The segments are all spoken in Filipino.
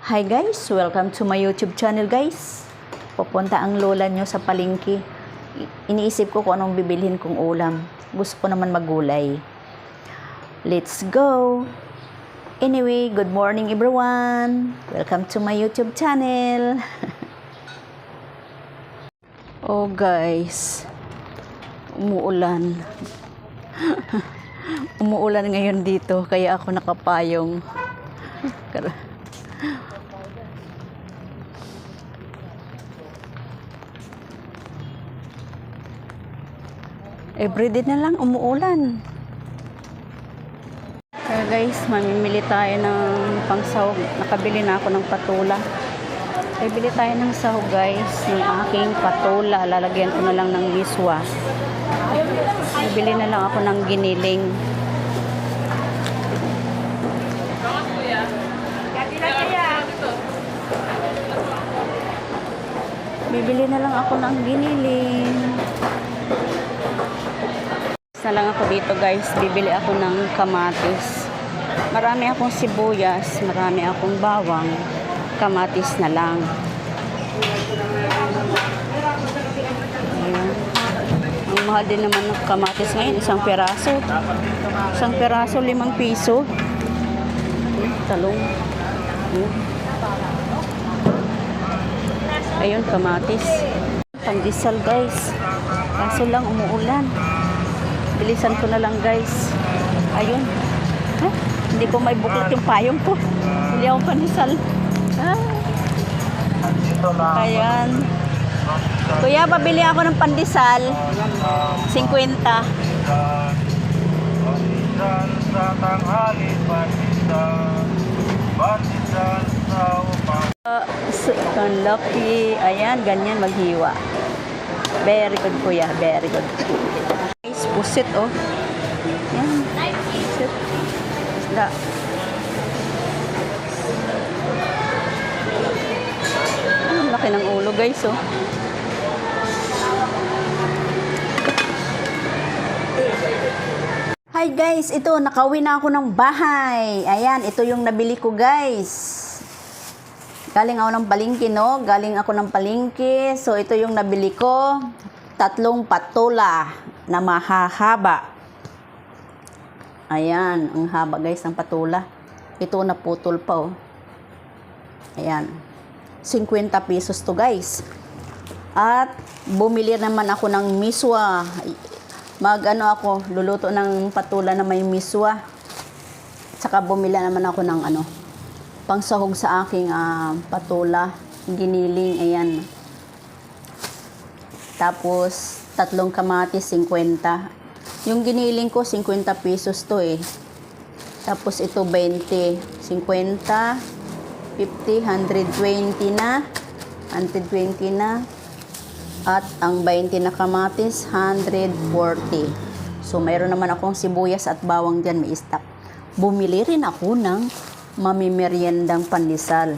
Hi guys! Welcome to my YouTube channel guys. Pupunta ang lola nyo sa palengke. Iniisip ko kung anong bibilhin kong ulam. Gusto ko naman maggulay. Let's go! Anyway, good morning everyone! Welcome to my YouTube channel. Oh guys, umuulan. Umuulan ngayon dito, kaya ako nakapayong. Everyday na lang umuulan. Kaya guys, mamimili tayo ng pangsahog. Nakabili na ako ng patula. Bibili tayo ng sahog guys, ng aking patula. Lalagyan ko na lang ng miswa. Bibili na lang ako ng giniling. Bibili na lang ako ng giniling. Na lang ako dito guys, bibili ako ng kamatis. Marami akong sibuyas, marami akong bawang, kamatis na lang. Ayan. Ang mahal din naman ng kamatis ngayon, isang peraso. Isang peraso, 5 piso. Talong. Ayun, kamatis. Pandesal guys. Kaso lang umuulan. Bilisan ko na lang guys. Ayun. Hindi ko may buklat yung payong ko. Hindi ako pandesal. Ayan. Kuya, pabili ako ng pandesal. 50. Ang lucky. Ayan, ganyan maghiwa. Very good kuya, very good. Pusit oh. Yan. Pusit. Isda. Ang laki ng ulo guys oh. Hi guys, ito nakauwi na ako ng bahay. Ayan, ito yung nabili ko guys. Galing ako ng palengke no, galing ako ng palengke. So ito yung nabili ko. 3 patula na mahahaba. Ayan, ang haba guys ng patula. Ito naputol pa oh. Ayan. 50 pesos to guys. At bumili naman ako ng miswa. Ako, luluto ng patula na may miswa. Saka bumili naman ako ng pangsahog sa aking patula, giniling, ayan. Tapos 3 kamatis, 50. Yung giniling ko, 50 pesos to eh. Tapos ito, 20. 50, 50, 120 na. 120 na. At ang 20 na kamatis, 140. So, mayroon naman akong sibuyas at bawang dyan, may stock. Bumili rin ako ng mamimeriendang pandesal.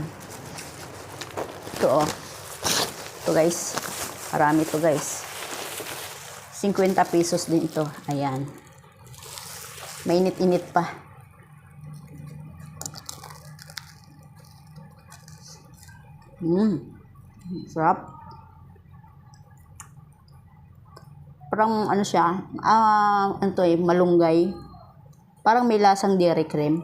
Ito oh. Ito guys. Marami ito guys. 50 pesos din ito. Ayan. Mainit-init pa. Sarap. Parang siya. Malunggay. Parang may lasang dairy cream.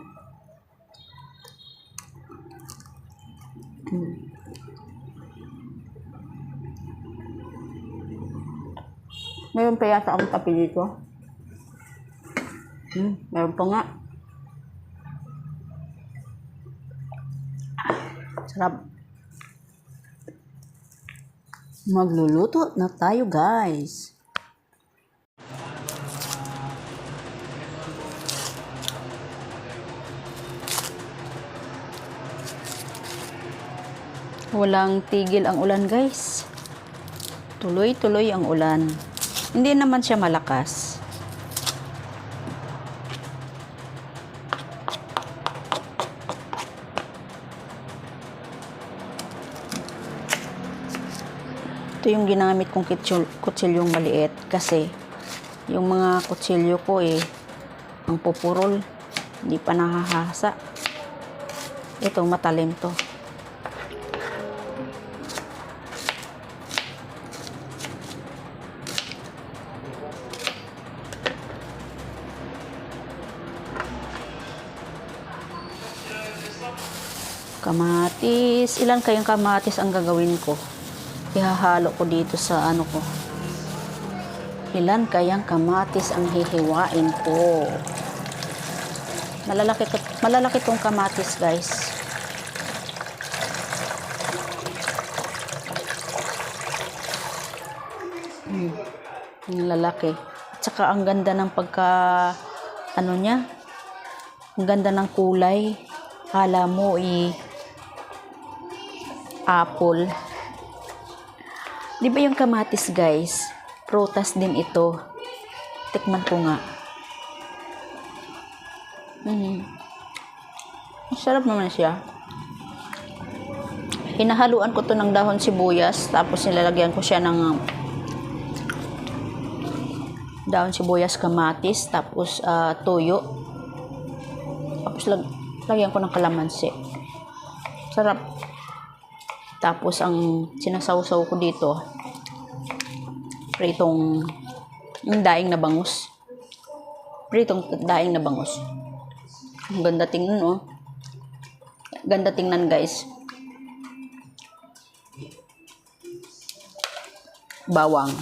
Meron pa yata akong kape dito. Meron pa nga. Sarap. Magluluto na tayo guys. Walang tigil ang ulan guys. Tuloy-tuloy ang ulan. Hindi naman siya malakas. Ito yung ginamit kong kutsilyong maliit kasi yung mga kutsilyo ko ang pupurol, hindi pa nahahasa. Ito, matalim to. Kamatis. Ilan kayang kamatis ang gagawin ko? Ihahalo ko dito sa ano ko. Ilan kayang kamatis ang hihiwain ko? Malalaki tong kamatis, guys. Ang lalaki. At saka ang ganda ng ano niya. Ang ganda ng kulay. Kala mo apple. Di ba yung kamatis, guys? Prutas din ito. Tikman ko nga. Masarap naman siya. Hinahaluan ko to ng dahon sibuyas. Tapos nilalagyan ko siya ng dahon sibuyas, kamatis. Tapos toyo. Tapos lagyan ko ng kalamansi. Sarap. Tapos ang sinasawsaw ko dito, pritong daing na bangus. Pritong daing na bangus. Ang ganda tingnan, oh. Ganda tingnan, guys. Bawang.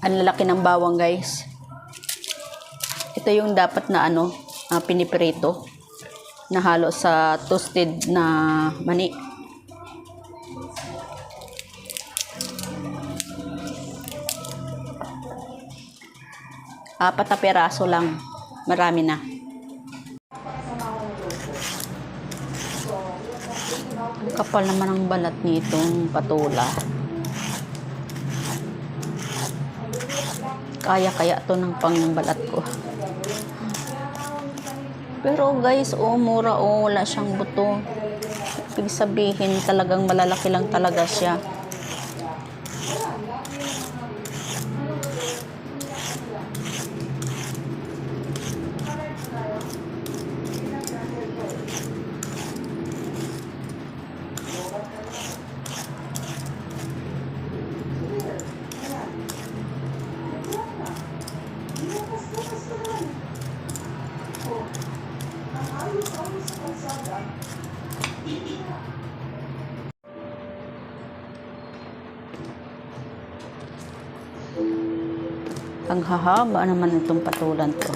Ang lalaki ng bawang, guys. Ito yung dapat na piniprito na halo sa toasted na mani. Apat na peraso lang. Marami na. Ang kapal naman ang balat nitong patula. Kaya to ng pangbalat ko. Pero guys, mura, wala siyang buto. Ibig sabihin, talagang malalaki lang talaga siya. Ang hahaba naman itong patulan to.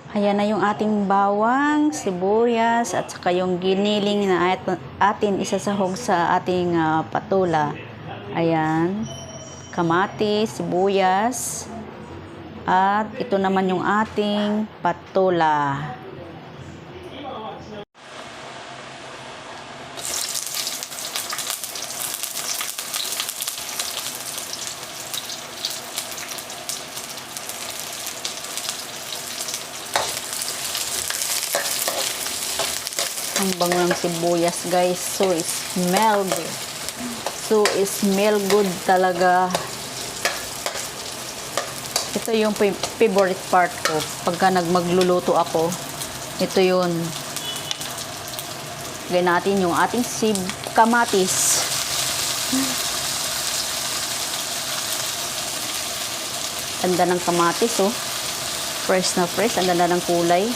Ayan na yung ating bawang, sibuyas, at saka yung giniling na atin isasahog sa ating patula. Ayan, kamatis, sibuyas, at ito naman yung ating patula. Ang bango ng sibuyas, guys. So smell good talaga. Ito yung favorite part ko. Pagka magluluto ako, ito yun. Gawin natin yung ating kamatis. Ganda ng kamatis, oh. Fresh na fresh. Ang ganda ng kulay.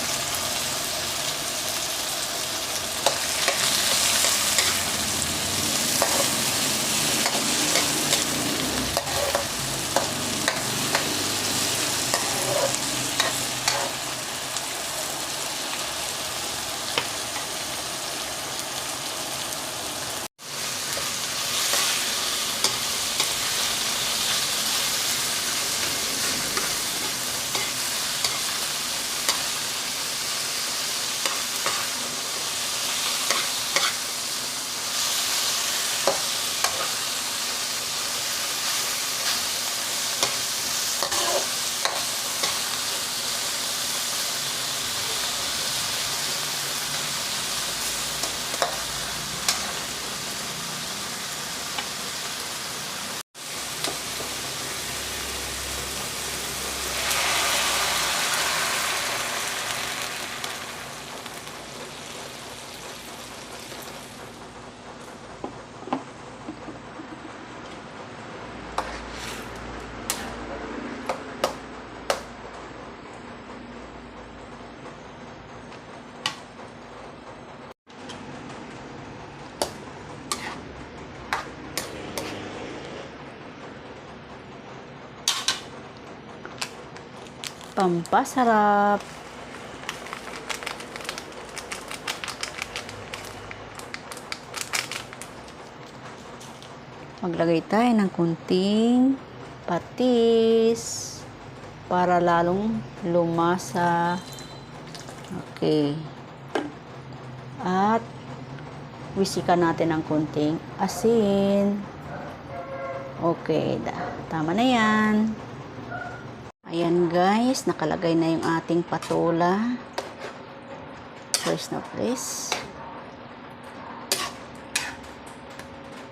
pampasarap. Maglagay tayo ng kunting patis para lalong lumasa. Okay. At wisikan natin ng kunting asin. Okay, tama na yan. Ayan guys, nakalagay na yung ating patula. First na please.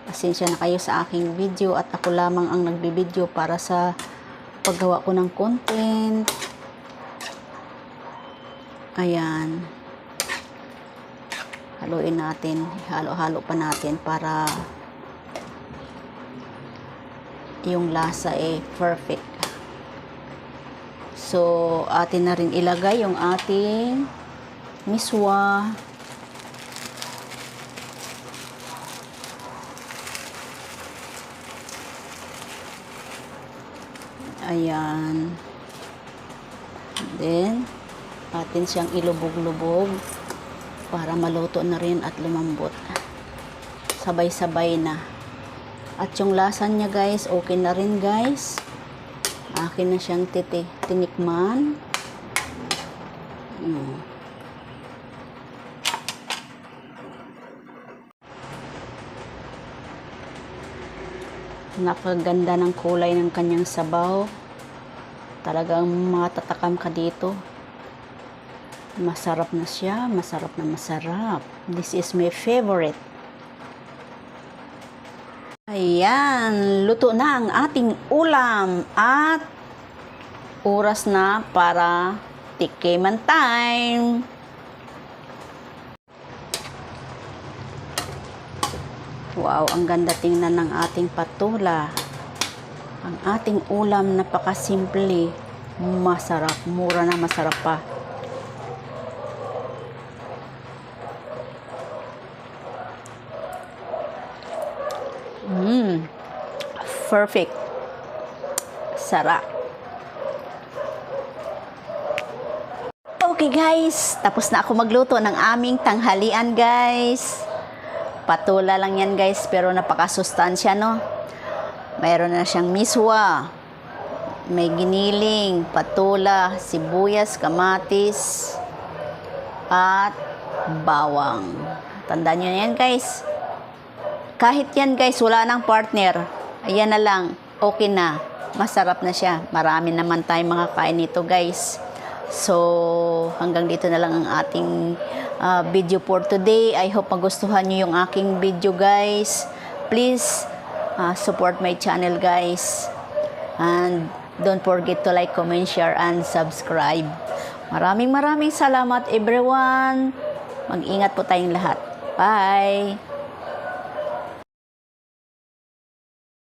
Pasensya na kayo sa aking video at ako lamang ang nagbibideo para sa paggawa ko ng content. Ayan. Haluin natin. Halo-halo pa natin para yung lasa perfect. So, atin na rin ilagay yung ating miswa. Ayan. Then, atin siyang ilubog-lubog para maluto na rin at lumambot. Sabay-sabay na. At yung lasa niya guys, okay na rin guys. Akin na siyang tinikman. Napakaganda ng kulay ng kanyang sabaw. Talagang matatakam ka dito. Masarap na siya. Masarap na masarap. This is my favorite. Ayan. Luto na ang ating ulam. At oras na para tikiman time. Wow, ang ganda tingnan ng ating patula. Ang ating ulam napakasimple, masarap, mura na masarap pa. Perfect. Sarap. Okay guys, tapos na ako magluto ng aming tanghalian guys. Patula lang yan guys, pero napakasustansya no. Mayroon na siyang miswa, may giniling, patula, sibuyas, kamatis, at bawang. Tandaan nyo na yan guys. Kahit yan guys, wala nang partner. Ayan na lang, okay na. Masarap na siya. Marami naman tayong mga kain nito guys. So, hanggang dito na lang ang ating video for today. I hope magustuhan nyo yung aking video guys. Please support my channel guys. And don't forget to like, comment, share, and subscribe. Maraming salamat everyone. Mag-ingat po tayong lahat. Bye!